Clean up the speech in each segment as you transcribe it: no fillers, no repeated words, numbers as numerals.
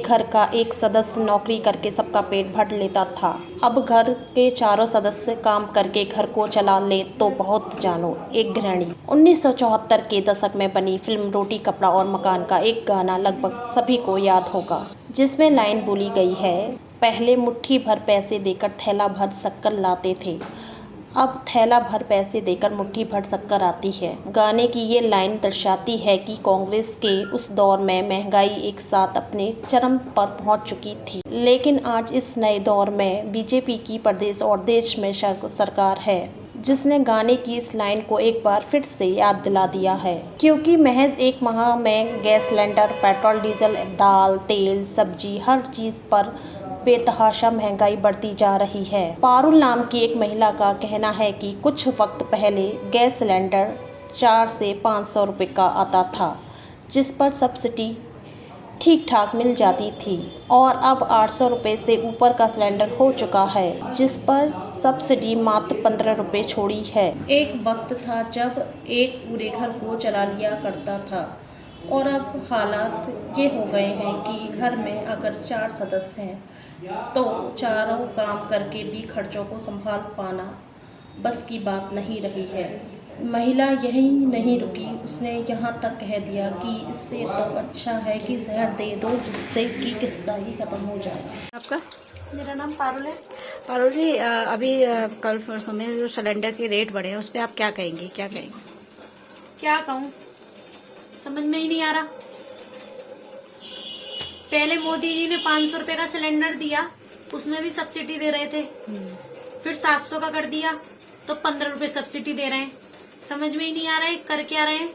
घर का एक सदस्य नौकरी करके सबका पेट भर लेता था। अब घर के चारों सदस्य काम करके घर को चला ले तो बहुत जानो। एक गृहिणी। 1974 के दशक में बनी फिल्म रोटी कपड़ा और मकान का एक गाना लगभग सभी को याद होगा, जिसमें लाइन बोली गई है, पहले मुट्ठी भर पैसे देकर थैला भर शक्कर लाते थे, अब थैला भर पैसे देकर मुट्ठी भर शक्कर आती है। गाने की ये लाइन दर्शाती है कि कांग्रेस के उस दौर में महंगाई एक साथ अपने चरम पर पहुंच चुकी थी, लेकिन आज इस नए दौर में बीजेपी की प्रदेश और देश में सरकार है, जिसने गाने की इस लाइन को एक बार फिर से याद दिला दिया है। क्योंकि महज एक माह में गैस सिलेंडर, पेट्रोल, डीजल, दाल, तेल, सब्जी, हर चीज पर बेतहाशा महंगाई बढ़ती जा रही है। पारुल नाम की एक महिला का कहना है कि कुछ वक्त पहले गैस सिलेंडर 4 से 500 रुपये का आता था, जिस पर सब्सिडी ठीक ठाक मिल जाती थी, और अब 800 रुपये से ऊपर का सिलेंडर हो चुका है, जिस पर सब्सिडी मात्र 15 रुपये छोड़ी है। एक वक्त था जब एक पूरे घर को चला लिया करता था, और अब हालात ये हो गए हैं कि घर में अगर 4 सदस्य हैं तो चारों काम करके भी खर्चों को संभाल पाना बस की बात नहीं रही है। महिला यही नहीं रुकी, उसने यहाँ तक कह दिया कि इससे तो अच्छा है कि जहर दे दो, जिससे कि किस्सा ही खत्म हो जाए। आपका? मेरा नाम पारुल है। पारुल जी, अभी कल परसों में जो सिलेंडर के रेट बढ़े हैं उस पर आप क्या कहेंगे? क्या कहूँ, समझ में ही नहीं आ रहा। पहले मोदी जी ने 500 रुपए का सिलेंडर दिया, उसमें भी सब्सिडी दे रहे थे। फिर 700 का कर दिया तो 15 रुपए सब्सिडी दे रहे हैं। समझ में ही नहीं आ रहा है कर क्या रहे हैं।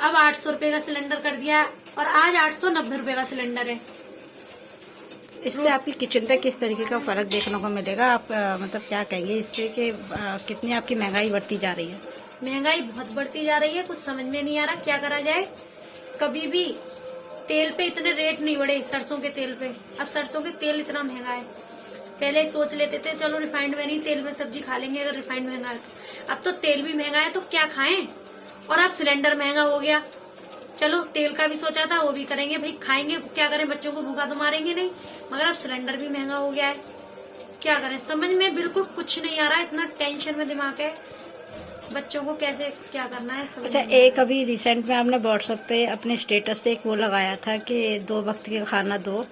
अब 800 रुपए का सिलेंडर कर दिया और आज 890 रुपए का सिलेंडर है। इससे आपकी किचन पे किस तरीके का फर्क देखने को मिलेगा? आप मतलब क्या कहेंगे इस पे कि कितनी आपकी महंगाई बढ़ती जा रही है? महंगाई बहुत बढ़ती जा रही है, कुछ समझ में नहीं आ रहा क्या करा जाए। कभी भी तेल पे इतने रेट नहीं बढ़े, सरसों के तेल पे। अब सरसों के तेल इतना महंगा है। पहले सोच लेते थे चलो रिफाइंड में नहीं, तेल में सब्जी खा लेंगे अगर रिफाइंड महंगा है। अब तो तेल भी महंगा है तो क्या खाएं, और अब सिलेंडर महंगा हो गया। चलो तेल का भी सोचा था वो भी करेंगे, भाई खाएंगे क्या करें, बच्चों को भूखा तो मारेंगे नहीं, मगर अब सिलेंडर भी महंगा हो गया है। क्या करें, समझ में बिल्कुल कुछ नहीं आ रहा है। इतना टेंशन में दिमाग है, बच्चों को कैसे क्या करना है। अच्छा, एक अभी रिसेंट में आपने व्हाट्सएप पे अपने स्टेटस पे एक वो लगाया था कि 2 वक्त का खाना दो,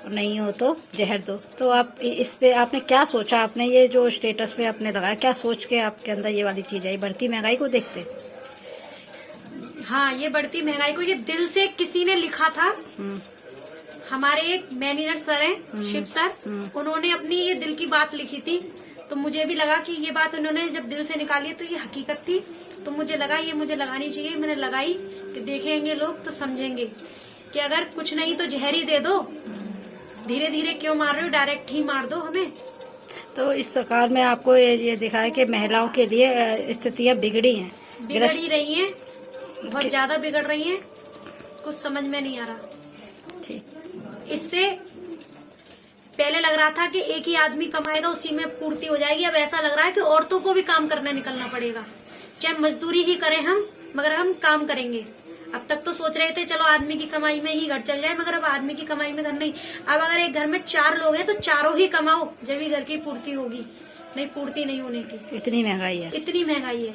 नहीं हो तो जहर दो। तो आप इस पे आपने क्या सोचा? आपने ये जो स्टेटस पे आपने लगाया, क्या सोच के आपके अंदर ये वाली चीज आई? बढ़ती महंगाई को देखते? हाँ, ये बढ़ती महंगाई को ये दिल से किसी ने लिखा था। हमारे एक मैनेजर सर हैं, शिव सर, उन्होंने अपनी ये दिल की बात लिखी थी। तो मुझे भी लगा कि ये बात उन्होंने जब दिल से निकाली तो ये हकीकत थी। तो मुझे लगा ये मुझे लगानी चाहिए। मैंने लगाई कि देखेंगे लोग तो समझेंगे कि अगर कुछ नहीं तो जहर ही दे दो। धीरे धीरे क्यों मार रहे हो, डायरेक्ट ही मार दो हमें। तो इस सरकार में आपको ये दिखा है कि महिलाओं के लिए स्थितियाँ बिगड़ी हैं, बिगड़ ही रही हैं, बहुत ज्यादा बिगड़ रही हैं। कुछ समझ में नहीं आ रहा। ठीक। इससे पहले लग रहा था कि एक ही आदमी कमाएगा उसी में पूर्ति हो जाएगी। अब ऐसा लग रहा है कि औरतों को भी काम करने निकलना पड़ेगा, चाहे मजदूरी ही करें हम, मगर हम काम करेंगे। अब तक तो सोच रहे थे चलो आदमी की कमाई में ही घर चल जाए, मगर अब आदमी की कमाई में घर नहीं। अब अगर एक घर में 4 लोग हैं तो चारों ही कमाओ, जब ही घर की पूर्ति होगी, नहीं पूर्ति नहीं होने की। इतनी महंगाई है। इतनी महंगाई है।